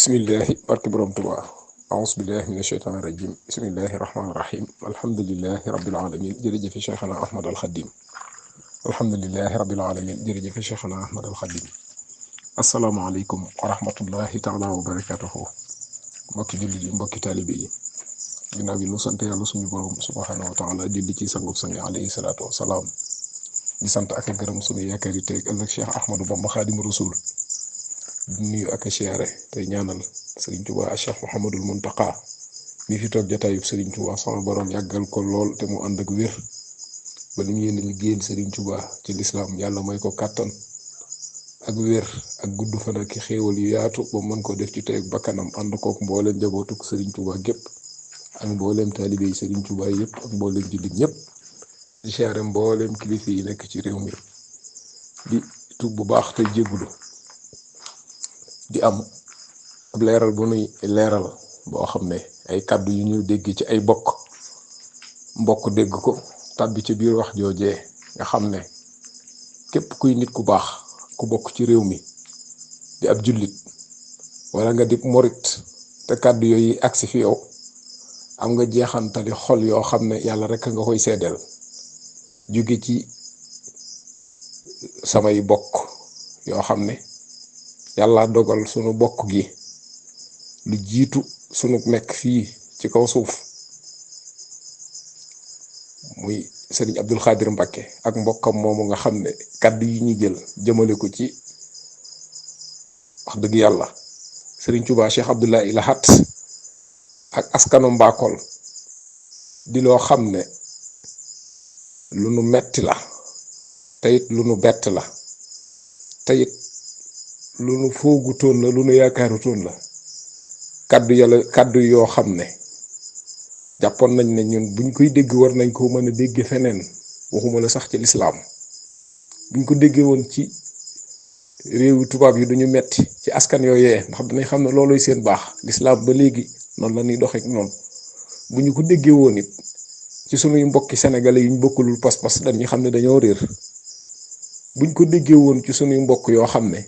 bismillahi barke borom Tuubaa aousu billahi min asheytaan irajim bismillahi rahmaani rahim alhamdulilahi rabbil alamin jërëjëfe cheikhana ahmad alxadim alhamdulilahi rabbil alamin jërëjëfe cheikhana ahmad alxadim asalaamaaleykum wa rahmatullahi taala wa barakatuhu mbokki jullit yi mbokki taalibe yi ginnaaw bi nu sant yàlla suñu borom subhanahu wa taala julli ci sangub sangi alayhi salaatu wasalaam di sant ak a gërëm suñu yaakaar yi tey ëllëg cheikh ahmadou bamba xaadimu rasul di nuyu ak a siyaare tey ñaanal Serigne Touba ak Cheikh Mouhamadul Mountakha mi fi toog jataayub Serigne Touba sama borom yàggal ko lool te mu ànd ak wér ba li mu yéene liggéeyal Serigne Touba ci lislaam yàlla may ko kàttan ak wér ak gudd fan ak xéewal yu yaatu ba mën ko def ci tey ak bakkanam ànd kook mbooleem njabootuk Serigne Touba gépp ak mbooleem taalibe yi Serigne Touba yëpp ak mbooleem jullit ñëpp di siyaare mbooleem kilifa yi nekk ci réew mi di tub bu baax te jéggulu di am ab leeral bu nuy leeral boo xam ne ay kàddu yu ñu dégg ci ay mbokk dégg ko tàbbi ci biir wax joojee nga xam ne képp kuy nit ku baax ku bokk ci réew mi di ab jullit wala nga di morit te kàddu yooyu agsi fi yow am nga jeexantali xol yoo xam ne yàlla rek nga koy seddeel jóge ci samay bokk yoo xam ne yàlla dogal sunu bokk gi lu jiitu sunu nekk fii ci kaw suuf muy Serigne Abdul Xaadir Mbakke ak mbokkam moomu nga xam ne kàddu yi ñu jël jëmale ko ci wax dëgg yàlla Serigne Touba Cheikh Abdoulaye Lahat ak askanu Mbakol di loo xam ne lu nu metti la teyit lu nu bett la teyit lu nu foogutoon la lu nu yaakaarutoon la kàddu yoo xam ne jàppoon nañ ne ñun buñ koy dégg war nañ ko mën a dégg feneen waxuma la sax ci lislaam buñ ko déggee woon ci réewu tubaab yi duñu metti ci askan yooyee ndax danañ xam ne looluy seen baax lislaam ba léegi noonu la ñuy doxeek noonu bu ñu ko déggee woon it ci sunuy mbokki sénégalais yuñ bokkulul pas-pas dañuy xam ne dañoo réer buñ ko déggee woon ci sunuy mbokk yoo xam ne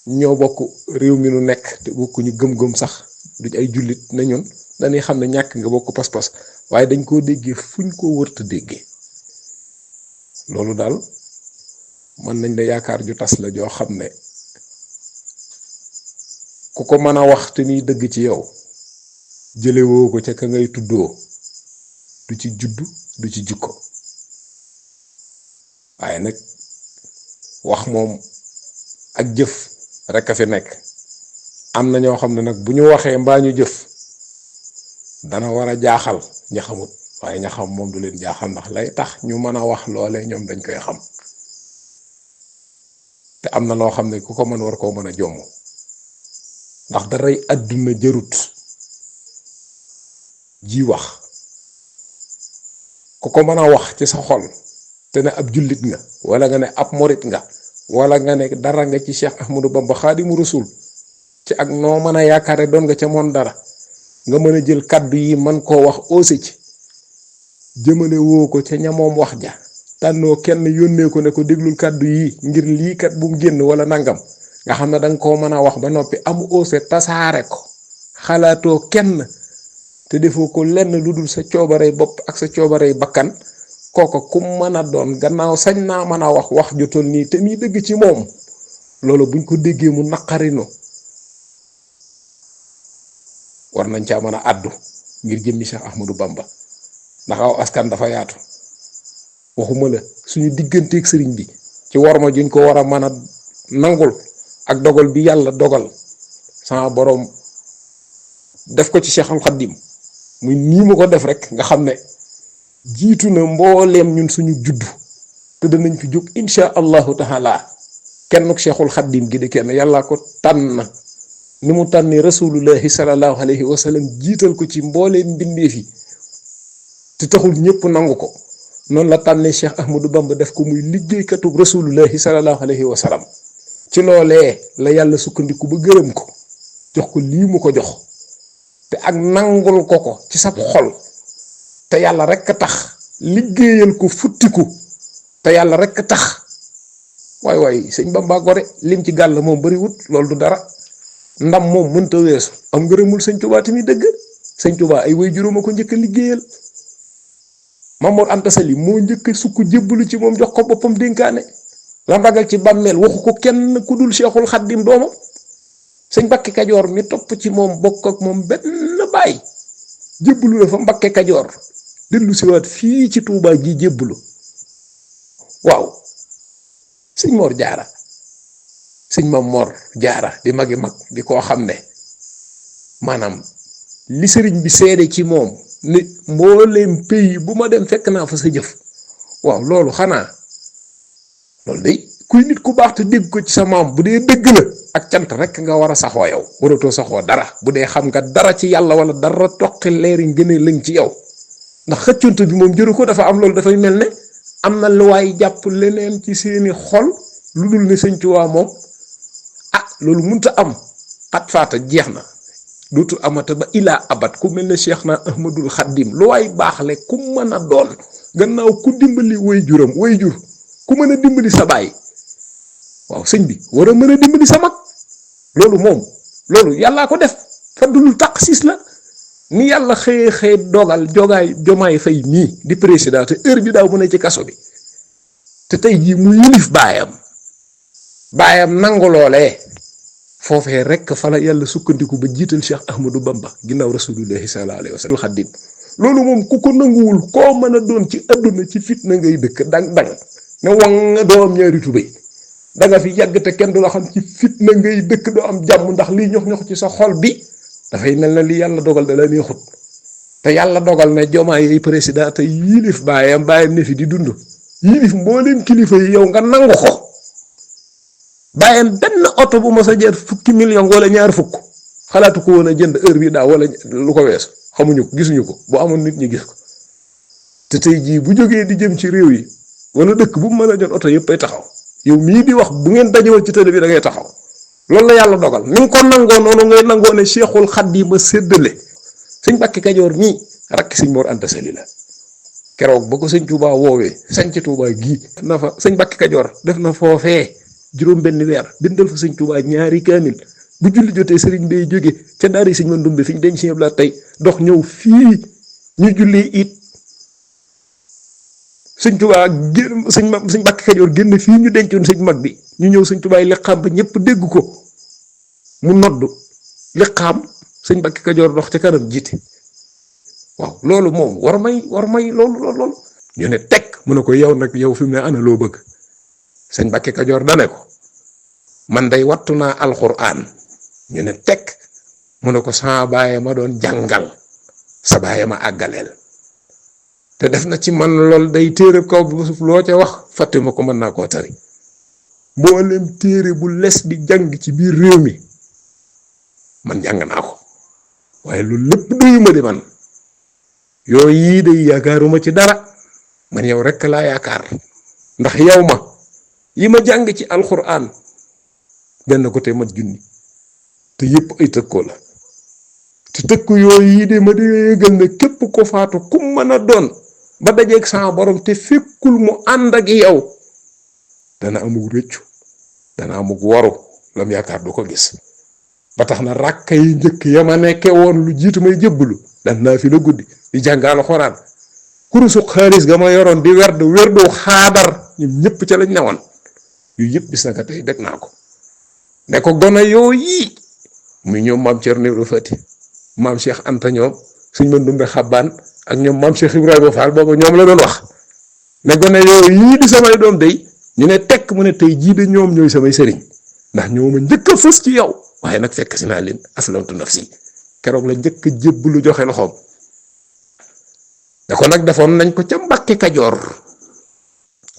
ñoo bokk réew mi nu nekk te bokkuñu gëm-gëm sax duñ ay jullit na ñun dañuy xam ne ñàkk nga bokk pas-pas waaye dañ koo déggee fuñ ko wërta déggee loolu daal mën nañ la yaakaar ju tas la joo xam ne ku ko mën a wax te muy dëgg ci yow jëlewoo ko ca ka ngay tuddoo du ci juddu du ci jikko waaye nag wax moom ak jëf rek a fi nekk am na ñoo xam ne nag bu ñu waxee mbaa ñu jëf dana war a jaaxal ña xamut waaye ña xam moom du leen jaaxal ndax lay tax ñu mën a wax loole ñoom dañ koy xam te am na loo xam ne ku ko mën war koo mën a jomm ndax daray àdduna jërut ji wax ku ko mën a wax ci sa xol te ne ab jullit nga wala nga ne ab morit nga wala nga ne dara nga ci Cheikh Ahmadou Bamba Xaadimu Rasul ci ak noo mën a yaakaare doon nga ca moon dara nga mën a jël kàddu yi man koo wax aussi ci jëmale woo ko ca ñamoom wax ja tànnoo kenn yónnee ko ne ko déglul kàddu yi ngir lii kat bu mu génn wala nangam nga xam ne danga koo mën a wax ba noppi amu ose tasaare ko xalaatoo kenn te defoo ko lenn lu dul sa coobarey bopp ak sa coobarey bakkan kooka ku mën a doon gannaaw sañ naa mën a wax jotoon nii te muy dëgg ci moom loolu buñ ko déggee mu naqarino war nañ caa mën a àddu ngir jëmmi Cheikh Ahmadou Bamba ndax aw askan dafa yaatu waxuma la suñu digganteeg sëriñ bi ci worma juñ ko war a mën a nangul ak dogal bi yàlla dogal sama boroom def ko ci Cheikhul Khadim muy nii mu ko def rek nga xam ne jiitu na mbooleem ñun suñu juddu te danañ fi jóg insha allahu taala kenn Cheikhul Khadim gi de kenn yàlla ko tànn ni mu tànni rasulullahi sallallahu alayhi wa sallam jiital ko ci mbooleem mbindeef yi te taxul ñëpp nangu ko noonu la tànnee Cheikh Ahmadou Bamba def ko muy liggéeykatub rasulullahi sallallahu alayhi wa sallam ci loolee la yàlla sukkandiku ba gërëm ko jox ko lii mu ko jox te ak nangul ko ci sa xol te yàlla rek a tax liggéeyal ko futtiku te yàlla rek a tax waay sëñ Bamba gore lim ci gàll moom bariwut loolu du dara ndam moom mënta weesu am ngërëmul sëñ Tuubaa tamit dëgg. sëñ Tuubaa ay way juróom a ko njëkk a liggéeyal Maam Mor Anta Sali moo njëkk a sukk jébbalu ci moom jox ko boppam dénkaane lam ragal ci bàmmeel waxu ko kenn ku dul Seexul Xaddim doomam. sëñ Mbakke Kajoor mi topp ci moom bokk ak moom benn baay jébbalu la fa Mbakke Kajoor dellu siwaat fii ci Tuubaa gi jébbalu waaw sëñ Mor Jaara sëñ Maam Mor Jaara di magi mag di koo xam ne maanaam li sëriñ bi seede ci moom ni mbooleem pays bu ma dem fekk naa fa sa jëf waaw loolu xanaa loolu day kuy nit ku baax te dégg ko ci sa maam bu dee dëgg la ak cant rek nga war a saxoo yow waratoo saxoo dara bu dee xam nga dara ci yàlla wala dara toqi leeri ngënee lëng ci yow ndax xëccante bi moom jëru ko dafa am loolu dafay mel ne am na lu waay jàpp leneen ci seeni xol lu dul ne sëñ Tuubaa moom loolu mënta am xat faata jeex na dootul amata ba ilaa abat ku mel ne Cheikh na Ahmadul Xaddim lu waay baaxle ku mën a doon gannaaw ku dimbali way jur ku mën a dimbali sa baay waaw sëñ bi war a mën a dimbali sa mag loolu moom loolu yàllaa ko def faddulul taqsis la ni yàlla xëye dogal jomaay fay nii di président te heure bi daaw mu ne ci kaso bi te tey jii mu yilif baayam nangu loolee foofee rek fa la yàlla sukkandiku ba jiital Cheikh Ahmadou Bamba ginnaaw rasulullahi sallallahu alayhi wa sallam xaddim loolu moom ku ko nanguwul koo mën a doon ci adduna ci fitna ngay dëkk dang ne wang nga doo am ñaari tubéy da nga fi yàgg te kenn du la xam ci fitna ngay dëkk doo am jàmm ndax liy ñox ci sa xol bi dafay mel na li yàlla dogal da la neexut te yàlla dogal ne Diomaye yi président te yilif baayam ne fi di dund yilif mbooleem kilifa yi yow nga nangu ko bàyyam benn oto bu ma sa jar fukki million wala ñaar fukk xalaatu ko woon a jënd heure bi daaw wala lu ko weesu xamuñu ko gisuñu ko bu amoon nit ñi gis ko te tey jii bu jógee di jëm ci réew yi wala dëkk bu mu mën a jot oto yëpp ay taxaw yow mii di wax bu ngeen dajewoon ci télé bi da ngay taxaw loolu la yàlla dogal ni nga ko nangoo noonu ngay nangoo ne Cheikhul Xaddim ma séddale sëñ Mbakke Kajoor mii rakk sëñ Mor Anta Sali la keroog ba ko sëñ Touba woowee sañ ci Touba gii na fa sëñ Mbakke Kajoor def na foofee juróom benn weer bindal fa sëñ Touba ñaari kaamil bu julli jotee sëriñ bay jóge ca daari sëñ Mandumbe fi ñu denc sëñ Abdou tey dox ñëw fii ñu julli it sëñ Touba génn sëñ Mbakke Kajoor génn fii ñu dencoon sëñ mag bi ñu ñëw sëñ Touba liqaam ba ñëpp dégg ko mu nodd liqaam sëñ Mbakke Kajoor dox ca kanam jiite waaw loolu moom war may loolu ñu ne teg mu ne ko yow nag yow fi mu ne ana loo bëgg sëñ Mbakke Kajoor dane ko man day wattu naa alxuraan ñu ne teg mu ne ko sama baay ma doon jàngal sa baay ma àggaleel te def na ci man lool day téere kaw bu suuf loo ca wax fàtte ma ko mën naa koo tari mboolem téere bu les di jàng ci biir réew mi man jàng naa ko waaye loolu lépp doyuma di man yooyu yii day yaakaaruma ci dara man yow rekk laa yaakaar ndax yow ma yi ma jàng ci alxuraan benn côté mat junni te yëpp ay tëkkoo la te tëkku yooyu yi de ma di yëgal ne képp ko faatu ku mën a doon ba dajeeg sama borom te fekkul mu ànd ak yow dana amug rëccu dana amug waru lam yaakaar du ko gis ba tax na ràkka yi njëkk ya ma nekke woon lu jiitu may jëbbalu dan naa fi la guddi di jàng alxuraan kurusu xaalis ga ma yoroon di werdu xaadar ñun ñëpp ca lañ newoon yu yëpp bis naka tey deg naa ko ne ko gone yooyu muy ñoom maam Cerno Ibra Fati maam Cheikh Anta ñoom suñ mën dumbe xabbaan ak ñoom maam Cheikh Ibrahima Fall boobu ñoom la doon wax ne gone yooyu di samay doom day ñu ne tekk mu ne tey jii de ñoom ñooy samay sëriñ ndax ñoo ma njëkk a fës ci yow waaye nag fekk si naa leen aslamtu nafsi keroog la njëkk a jébbalu joxe loxoom da ko nag defoon nañ ko ca Mbakke Kajoor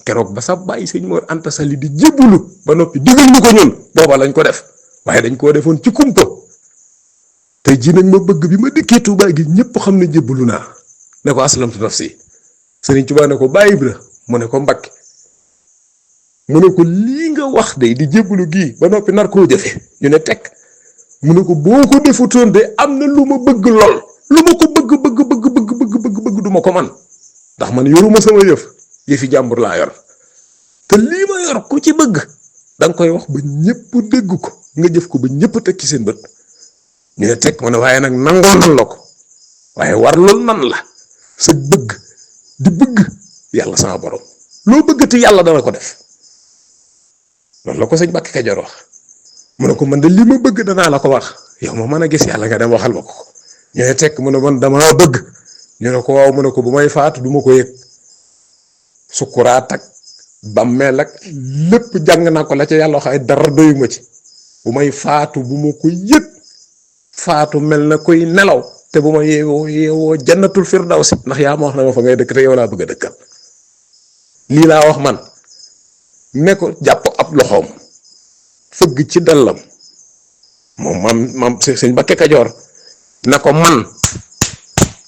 keroog ba sa bàyyi sëñ Mor Anta Sali di jébbalu ba noppi digal ñu ko ñun booba lañ ko def waaye dañ koo defoon ci kumpa tey jii nañ ma bëgg bi ma dikkee Tuubaa gi ñëpp xam ne jébbalu naa ne ko aslamtu nafsi sëriñ Tuubaa ne ko bàyyi Ibra mu ne ko Mbakke mu ne ko lii nga wax de di jébbalu gii ba noppi nar koo jëfe ñu ne tekk mu ne ko boo ko defutoon de am na lu ma bëgg lool lu ma ko bëgg du ma ko man ndax man yoruma sama yëfi jàmbur laa yor te lii ma yor ku ci bëgg da nga koy wax ba ñëpp dégg ko nga jëf ko ba ñëpp teg ci seen bët ñu ne teg mu ne waaye nag nangoo nan la ko waaye war loolu nan la sa bëgg di bëgg yàlla sama borom loo bëggati yàlla dana ko def loolu la ko sëñ Mbàkke Kajoor wax mu ne ko man de li ma bëgg danaa la ko wax yow ma mën a gis yàlla nga dem waxal ma ko ñu ne tekk mu ne man damaa bëgg ñu ne ko waaw mu ne ko bu may faatu du ma ko yëg sukuraat ak bàmmeel ak lépp jàng naa ko la ca yàlla wax ay dara doyuma ci bu may faatu bu ma ko yëg faatu mel na koy nelaw te bu ma yeewoo jannatul firdawsi ndax yaa ma wax na ma fa ngay dëkk te yow laa bëgg a dëkkal lii laa wax man ne ko jàpp ab loxoom fëgg ci dallam moom mam sëñ Mbàkke Kajoor na ko man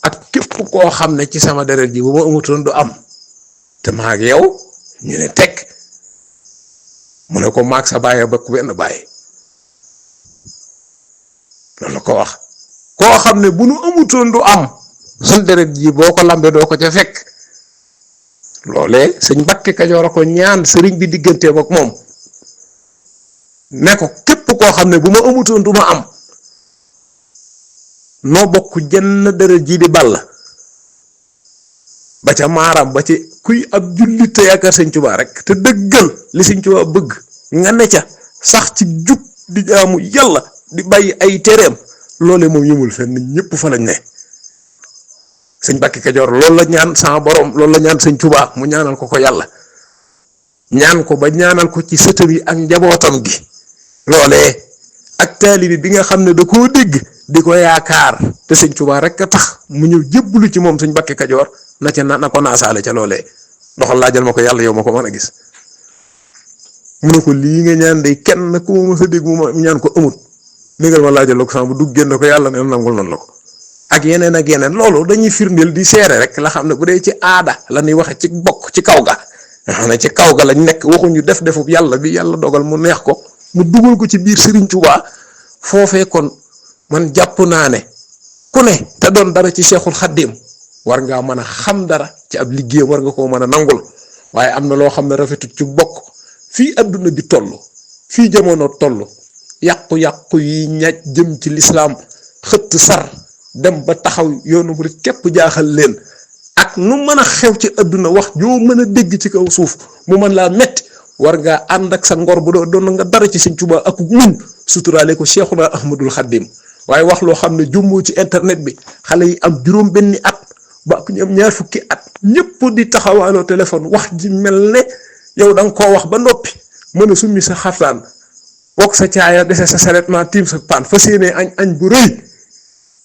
ak képp koo xam ne ci sama deret ji bu ma amutoon du am te maag yow ñu ne teg mu ne ko maag sa bàyyi ba ku benn bàyyi loolu la ko wax koo xam ne bu nu amutoon du am suñ deret ji boo ko lambe doo ko ca fekk loolee sëñ Mbàkke Kajoor a ko ñaan sëriñ bi digganteem ak moom ne ko képp koo xam ne bu ma amutoon du ma am noo bokk jenn deret ji di ball ba ca maaram ba ci kuy ab jullit te yaakaar sëñ Tuubaa rek te dëggal li sëñ Tuubaa bëgg nga ne ca sax ci jub di jaamu yàlla di bàyyi ay tereem loole moom yëmul fenn ñëpp fa lañ ne sëñ Mbàkke Kajoor loolu la ñaan sama borom loolu la ñaan sëñ Tuubaa mu ñaanal ko ko yàlla ñaan ko ba ñaanal ko ci sëtam yi ak njabootam gi loolee ak taalibi bi nga xam ne da koo dégg di ko yaakaar te sëñ Tuubaa rek a tax mu ñëw jébbalu ci moom sëñ Mbàkke Kajoor na ca na ko naasaale ca loolee doxal laajal ma ko yàlla yow ma ko mën a gis mu ne ko lii nga ñaan de kenn ku ma mës a dégg mu ma ñaan ko amut négal ma laajal la ko sama bu dugg génn ko yàlla ne nangul noonu la ko ak yeneen loolu dañuy firndeel di seere rek la xam ne bu dee ci aada la ñuy waxe ci bokk ci kaw ga nga xam ne ci kaw ga lañ nekk waxuñu defub yàlla bi yàlla dogal mu neex ko mu dugal ko ci biir Sëriñ Tuubaa foofee kon man jàpp naa ne ku ne te doon dara ci Seexul Xaddim war ngaa mën a xam dara ci ab liggéeyam war nga koo mën a nangul waaye am na loo xam ne rafetut ci bokk fii adduna bi toll fii jamono toll yàqu-yàqu yi ñaj jëm ci lislaam xëtt sar dem ba taxaw yoonu murid képp jaaxal leen ak nu mën a xew ci adduna wax joo mën a dégg ci kaw suuf mu mën laa metti war ngaa ànd ak sa ngor bu doon nga dara ci Sëñ Tuubaa ak muñ suturaale ko Seexuna Ahmadul Xaddim waaye wax loo xam ne jummoo ci internet bi xale yi am juróom benni at ba ñoom ñaar fukki at ñëpp di taxawaaloo téléphone wax ji mel ne yow da nga koo wax ba noppi mën a summi sa xaftaan wokk sa caaya dese sa saretment tiim sa paan fas yéenee añ bu rëy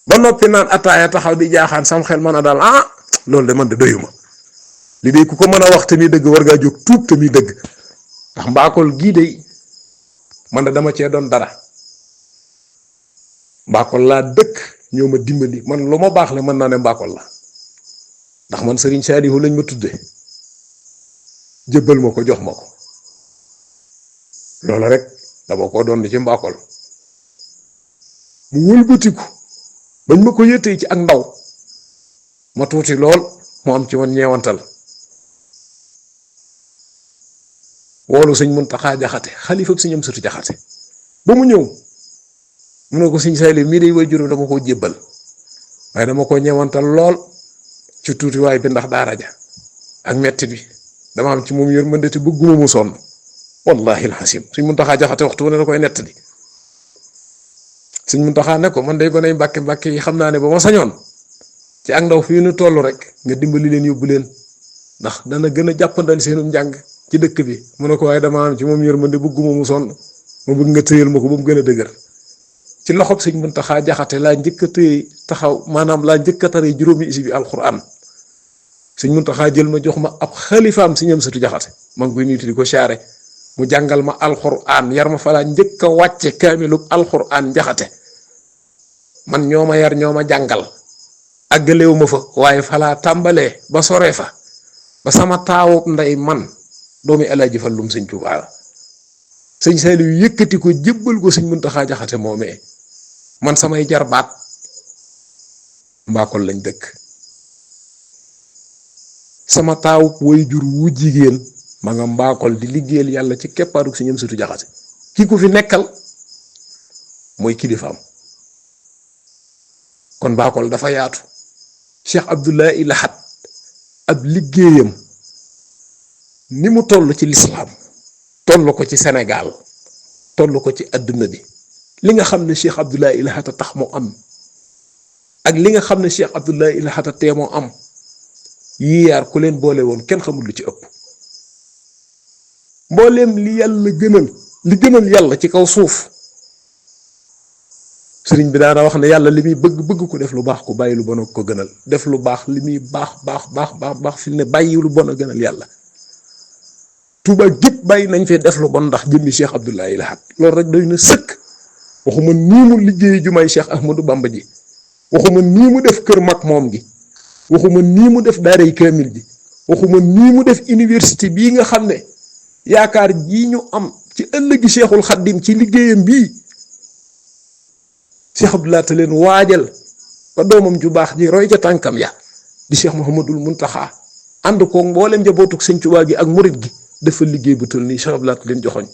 ba noppi naan ataaya taxaw di jaaxaan sam xel mën a daal loolu de man de doyuma li de ku ko mën a wax te muy dëgg war ngaa jóg tuub te muy dëgg ndax mbaakol gii de man de dama cee doon dara mbaakol laa dëkk ñoo ma dimbali man lu ma baax le mën naa ne mbaakol la ndax man Sëriñ Saalihu lañ ma tudde jébbal ma ko jox ma ko loolu rek dama ko doon ci mbaakol mu wëlbatiku bañ ma ko yëttee ci ak ndaw ma tuuti lool mu am ci woon ñeewantal woolu sëñ Muntaxa Jaxate xalifa ak sëñ Amsatu Jaxate ba mu ñëw mu ne ko sëñ Saaliw mii day way juróom dama koo jébbal waaye dama ko ñeewantal lool ci tuuti waay bi ndax daara ja ak metti bi dama am ci moom yërmande te bëgguma mu sonn wallahi alxasim sëñ Muntaxa Jaxate waxtu ne da koy nettali sëñ Muntaxa ne ko man day gonay mbàkke yi xam naa ne ba ma sañoon ci ak ndaw fii nu toll rek nga dimbali leen yóbbu leen ndax dana gën a jàppandal seenum njàng ci dëkk bi mu ne ko waaye dama am ci moom yërmande bëgguma mu sonn ma bëgg nga tëyal ma ko ba mu gën a dëgër ci loxob sëñ Muntaxa Jaxate laa njëkk a tëye taxaw maanaam laa njëkk a tare juróomi isi bi alquran sëñ Muntaxa jël ma jox ma ab xalifaam sëñ Amsatu Jaxate ma ngi koy nuyu di ko siyaare mu jàngal ma alquran yar ma fa laa njëkk a wàcce kaamilub alquran Jaxate man ñoo ma yar ñoo ma jàngal àggalewu ma fa waaye fa laa tàmbalee ba soree fa ba sama taawub ndey man doomi Alaaji Fallum sëñ Tuubaa sëñ Saaliw yëkkati ko jébbal ko sëñ Muntaxa Jaxate moomee man samay jarbaat mbaakol lañ dëkk sama taawub way jur wu jigéen ma nga Mbakol di liggéeyal yàlla ci keppaarug si ñëm sutu jaxate ki ko fi nekkal mooy kilifaam. kon Mbakol dafa yaatu. Cheikh Abdoulaye Lahat ab liggéeyam ni mu toll ci lislaam toll ko ci Sénégal toll ko ci adduna bi li nga xam ne Cheikh Abdoulaye Lahat a tax mu am ak li nga xam ne Cheikh Abdoulaye Lahat a tee moo am yii yaar ku leen boole woon kenn xamul lu ci ëpp. mbooleem li yàlla gënal li gënal yàlla ci kaw suuf sëriñ bi daana wax ne yàlla li muy bëgg ko def lu baax ku bàyyi lu bon a ko gënal def lu baax li muy baax fi ne bàyyi lu bon a gënal yàlla. Tuuba gépp bàyyi nañ fee def lu bon ndax jëmmi Cheikh Abdoulaye Lahat loolu rek doy na sëkk. waxuma nii mu liggéey jumaay Cheikh Ahmadou Bamba ji waxuma nii mu def kër mag moom gi waxuma nii mu def daaray kaamil ji waxuma nii mu def université bii nga xam ne yaakaar jii ñu am ci ëllëgi Cheikhul Khadim ci liggéeyam bii Cheikh Abdoulaye te leen waajal ba doomam ju baax ji roy ca tànkam ya di Cheikh Mouhamadul Muntaxa ànd ko mboolem njabootug Sëñ Tuubaa gi ak murit gi dafa liggéey bu toll nii Cheikh Abdoulaye te leen joxoñ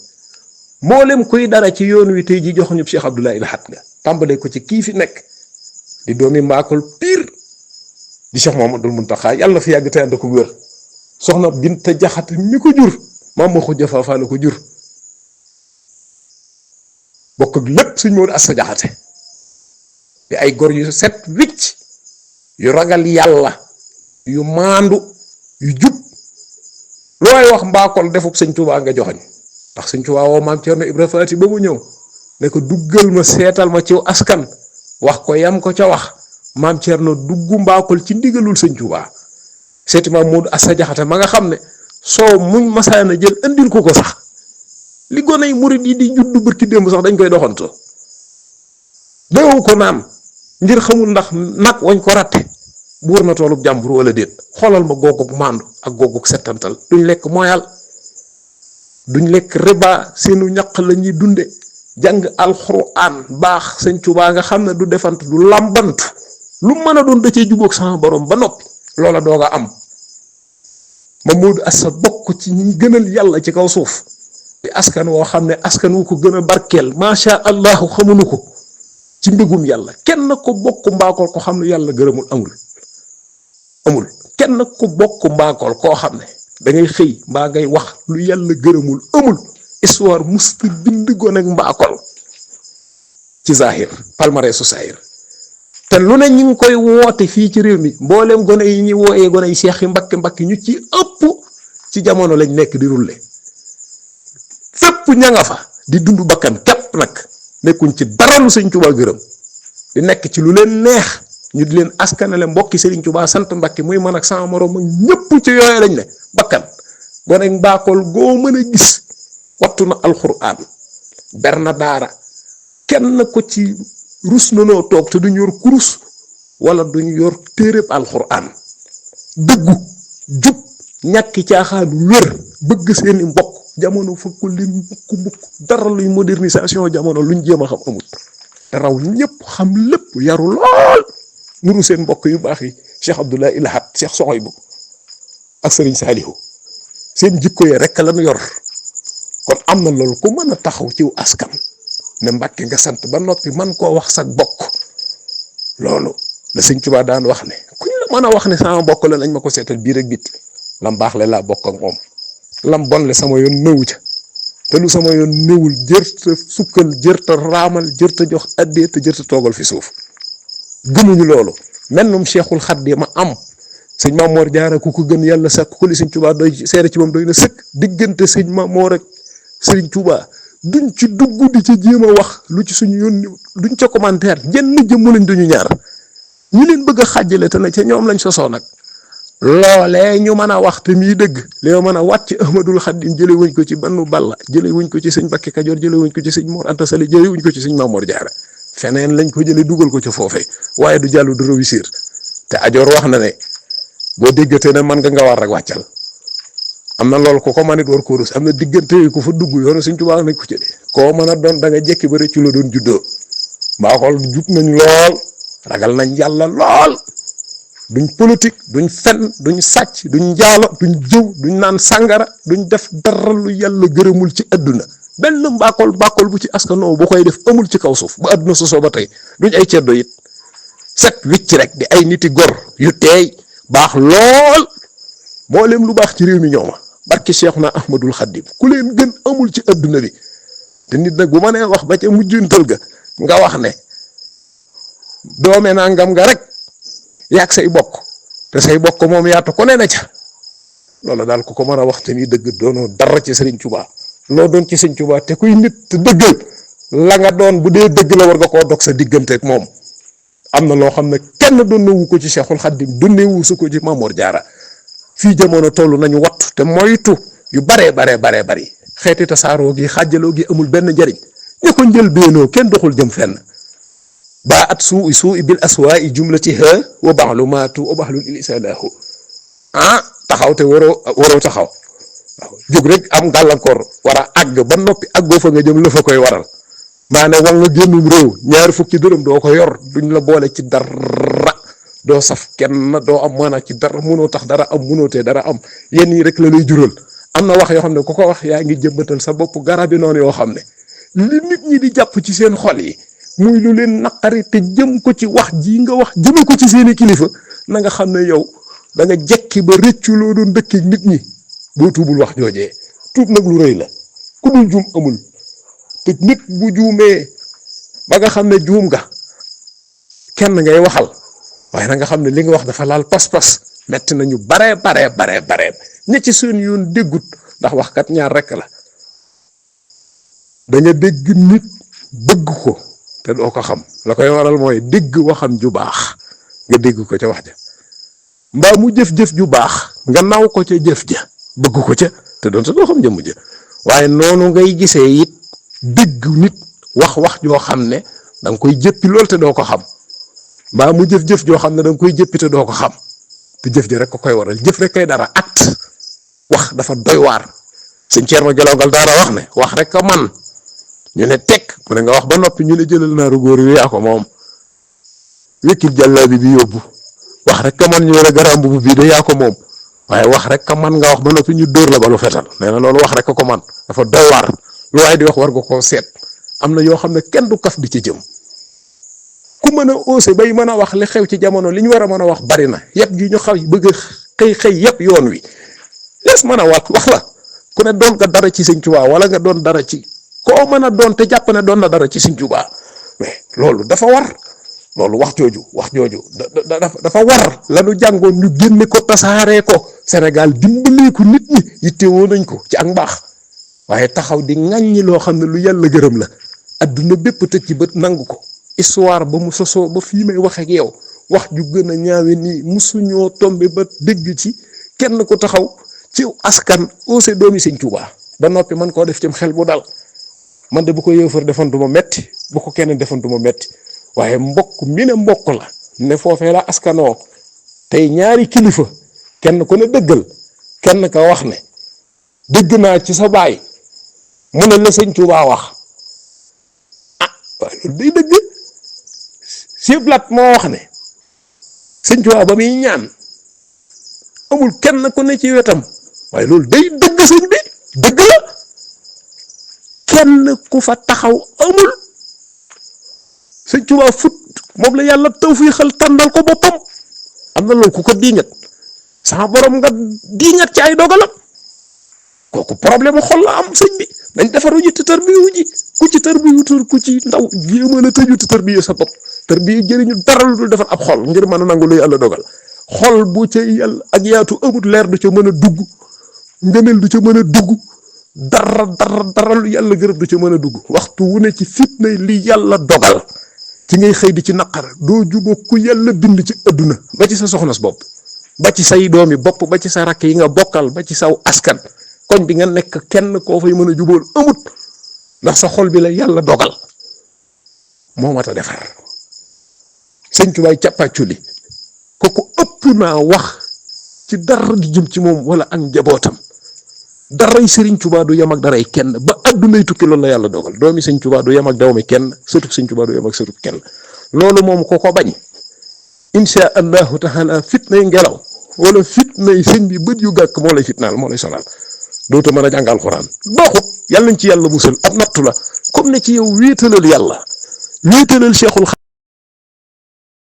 mboolem kuy dara ci yoon wi tey ji joxoñu Cheikh Abdoulaye Lahat nga tàmbalee ko ci kii fi nekk di doomi Mbakol piir di Cheikh Mouhamadul Muntaxa yàlla na fi yàgg te ànd ko wér soxna Binta Jaxate mi ko jur maam moo ko jafaafa la ko jur bokk ak lépp suñ Moodu Asta Jaxate di ay gor yu set wicc yu ragal yàlla yu maandu yu jub looy wax Mbakol defub Sëñ Tuubaa nga joxoñ ndax Sëñ Tuubaa woo maam Cerno Ibra Faati ba mu ñëw ne ko duggal ma seetal ma ciw askan wax ko yam ko ca wax maam Cerno dugg Mbakol ci ndigalul Sëñ Tuubaa seeti maam Moodu Asta Jaxate ma nga xam ne soo muñ masaana jël andil ko sax li goney murit yi di juddu bërki démb sax dañ koy doxanto daw ko naan ngir xamul ndax nag wañ ko ratte buur na toolub jàmbur wala déet xoolal ma googug maandu ak googug settantal duñ lekk moyal duñ lekk riba seenu ñaq la ñuy dunde jàng alxuraan baax Sëñ Tuubaa nga xam ne du defant du làmbantu lu mën a doon da cee jubóog sama borom ba noppi loola doog a am ma Moodu Asta bokk ci ñi gënal yàlla ci kaw suuf di askan woo xam ne askan wu ko gën a barkeel macha allahu xamuñu ko ci mbégum yàlla kenn ko bokk Mbakol ko xam ne yàlla gërëmul amul kenn ko bokk Mbakol koo xam ne da ngay xëy mbaa ngay wax lu yàlla gërëmul amul histoire musta bind gone ak Mbakol ci zahir palmarès su zahir te lu ne ñu ngi koy woote fii ci réew mi mboolem gone yi ñuy wooyee gone yi Cheikh yi mbakki ñu ci ëpp ci jamono lañ nekk di rulle fépp ña nga fa di dund bakkan képp nag nekkuñ ci dara lu Sëñ Tuubaa gërëm di nekk ci lu leen neex ñu di leen askanale mbokki Sëriñ Tuubaa sant Mbàkke muy man ak sama morom ak ñëpp ci yooyu lañ ne bakkan gone ak Mbakol goo mën a gis wattu na alxuraan ber na daara kenn ko ci rus na noo toog te duñ yor kurus wala duñ yor téereb alxuraan dëggu jub ñàkki caaxaanu wér bëgg seeni mbokk jamono fekkul leen mukk dara luy modernisation jamono luñ jéem a xam amul te raw ñëpp xam lépp yaru lool nuru seen mbokk yu baax yi Cheikh Abdoulaye Lahat Cheikh Soxaybu ak Sëriñ Saalihu seen jikko yi rek lañu yor kon am na loolu ku mën a taxaw ciw askan ne Mbàkke nga sant ba noppi man koo wax sag bokk loolu la Sëñ Tuubaa daan wax ne kuñ la mën a wax ne sama bokk la nañ ma ko seetal biir ak bit lam baax le laa bokk ak moom lam bon le sama yoon nëwu ca te lu sama yoon nëwul jërta sukkal jërta raamal jërta jox addee te jërta toogal fi suuf gëmuñu loolu mennum Cheikhul Khadim ma am sëñ Mamoor Jaara ku ko gën yàlla sax ku li Sëñ Tuubaa doy seere ci moom doy na sëkk diggante sëñ Mamoor ak Sëriñ Tuubaa duñ ci dugg di ci jéem a wax lu ci suñu yoon duñ ca commentaire jenn jëmm lañ duñu ñaar ñi leen bëgg a xàjjale te na ca ñoom lañ sosoo nag loolee ñu mën a wax te mii dëgg li mën a wàcc Ahmadul Xadim jële wuñ ko ci Bannu Balla jële wuñ ko ci sëñ Bakke Kajoor jële wuñ ko ci sëñ Mor Anta Sali jële wuñ ko ci sëñ Mamoor Jaara feneen lañ ko jële dugal ko ca foofee waaye du jàllu du réussir te ajoor wax na ne boo déggatee ne man nga war rek wàccal am na loolu ko ko manit war ko rus am na diggante yi ku fa dugg yoonu Sëñ Tuubaa nañ ko ci de koo mën a doon da nga jekki ba rëccu la doon juddoo Mbakol jub nañ lool ragal nañ yàlla lool duñ politique duñ fen duñ sàcc duñ njaalo duñ jëw duñ naan sàngara duñ def dara lu yàlla gërëmul ci àdduna benn mbàkkool bu ci askanoo bu koy def amul ci kaw suuf ba àdduna sosoo ba tey duñ ay ceddo it set wicc rek di ay niti gor yu teey baax lool mboolem lu baax ci réew mi ñooma barki Cheikhuna Ahmadul Xadim ku leen gën amul ci àdduna bi te nit nag bu ma nee wax ba ca mujjantal ga nga wax ne doome nangam nga rek yaag say bokk te say bokk moom yaatu ko ne na ca loolu daal ku ko mën a wax te ni dëgg doonoo dara ci Sëriñ Tuubaa loo doon ci Sëriñ Tuubaa te kuy nit te dëggal la nga doon bu dee dëgg la war nga koo dog sa diggante ak moom am na loo xam ne kenn donnewu ko ci Cheikhul Khadim donnewu su ko ci Mamour Diarra fii jamono toll nañu wattu te moytu yu bari xeeti tasaaroo gi xàjjaloo gi amul benn njariñ ñu ko njël beenoo kenn doxul jëm fenn baa at suu bil aswaa jumlatiha wa baxlumaatu wa baxlul ilisalaahu taxaw te waroo taxaw waaw jóg rek am gàllankoor war a àgg ba noppi àggoo fa nga jëm la fa koy waral maanaam war nga génnum réew ñaari fukki dërëm doo ko yor duñ la boole ci dara doo saf kenn doo am maanaam ci dara mënoo tax dara am mënoo te dara am yenn yi rek la lay jural am na wax yoo xam ne ku ko wax yaa ngi jëmbatal sa bopp garab yi noonu yoo xam ne li nit ñi di jàpp ci seen xol yi muy lu leen naqari te jëm ko ci wax ji nga wax jëme ko ci seeni kilifa na nga xam ne yow da nga jekki ba rëccu loo doon dëkk nit ñi boo tuubul wax joojee tuub nag lu rëy la ku dul juum amul te nit bu juumee ba nga xam ne juum nga kenn ngay waxal waaye na nga xam ne li nga wax dafa laal pas-pas metti nañu bare ña ci seen yoon déggut ndax waxkat ñaar rekk la da nga dégg nit bëgg ko te doo ko xam la koy waral mooy dégg waxam ju baax nga dégg ko ca wax ja mbaa mu jëf-jëf ju baax nga naw ko ca jëf ja bëgg ko ca te doon sa doo xam jëmm ja waaye noonu ngay gisee it dégg nit wax joo xam ne da nga koy jëppi lool te doo ko xam mbaa mu jëf-jëf joo xam ne da nga koy jëppi te doo ko xam te jëf ji rek ko koy waral jëf rek kay dara at wax dafa doy waar sëñ Thierno Gelongal daara wax ne wax rek ko man ñu ne tekk mu ne nga wax ba noppi ñu ne jëlal naaru góor yi yaa ko moom wékkil jàllaabi bi yóbbu wax rek ko man ñu ne garam bu bii de yaa ko moom waaye wax rek ko man nga wax ba noppi ñu dóor la ba lu fetal nee na loolu wax rek ko man dafa doy waar lu waaye di wax war nga koo seet am na yoo xam ne kenn du kaf di ci jëm ku mën a osé bay mën a wax li xew ci jamono li ñu war a mën a wax bari na yëpp gi ñu xaw bëgg a xëy yëpp yoon wi lees mën a wax la ku ne doon nga dara ci Sëñ Tuubaa wala nga doon dara ci koo mën a doon te jàpp ne doon na dara ci Sëñ Tuubaa mais loolu dafa war loolu wax jooju dafa war lanu jàngoon ñu génne ko tasaaree ko Sénégal dimbalee ko nit ñi yittewoo nañ ko ci ak mbaax waaye taxaw di ŋàññi loo xam ne lu yàlla gërëm la adduna bépp tëj ci bët nangu ko histoire ba mu sosoo ba fii may wax ak yow wax ju gën a ñaawe nii musuñoo tombe ba dégg ci kenn ko taxaw ci askan ose doomi Sëñ Tuubaa ba noppi man koo def ci xel bu dal man de bu ko yëfër defoon du ma metti bu ko kenn defoon du ma metti waaye mbokk mi ne mbokk la ne foofee la askanoo tey ñaari kilifa kenn ku ne dëggal kenn ka wax ne dëgg naa ci sa baay mu ne la Sëñ Tuubaa wax waaye loolu day dëgg siblat moo wax ne Sëñ Tuubaa ba muy ñaan amul kenn ku ne ci wetam waaye loolu day dëgg sëñ bi dëgg la kenn ku fa taxaw amul Sëñ Tuubaa fut moom la yàlla tawfiixal tàndal ko boppam am na loolu ku ko diingat sama borom nga diingat ci ay dogalam kooku problème mu xol la am sëñ bi dañ defaru ji te tarbiyu ji ku ci tarbiyu ku ci ndaw jéemal a tëju te tarbiyu sa bopp tarbiyu jëriñu dara lu dul defar ab xol ngir mën a nangu lu yàlla dogal xol bu ca yàlla ak yaatu amut leer du ca mën a dugg ngëneel du ca mën a dugg dara lu yàlla gërëm du ca mën a dugg waxtu wu ne ci fitna li yàlla dogal ci ngay xëy di ci naqar doo jubóo ku yàlla bind ci adduna ba ci sa soxnas bopp ba ci say doomi bopp ba ci sa rakk yi nga bokkal ba ci saw askan koñ bi nga nekk kenn koo fay mën a jubóol amut ndax sa xol bi la yàlla dogal moo mat a defar Sëñ Tuubaa càppaaculi kooku ëpp naa wax ci dara di jëm ci moom wala ak njabootam daray Sëriñ Tuubaa du yem ak daray kenn ba addunay tukki loolu la yàlla dogal doomi Sëñ Tuubaa du yem ak doomi kenn sëtub Sëñ Tuubaa du yem ak sëtub kenn loolu moom ko bañ insha allahu taala fitnay ngelaw wala fitnay sëñ bi bët yu gàkk moo lay fitnaal moo lay sonal dootoo mën a jàng alxuraan baaxut. yàlla nañ ci yàlla musal ab nattu la comme ne ci yow wéetalal yàlla wéetalal Cheikhul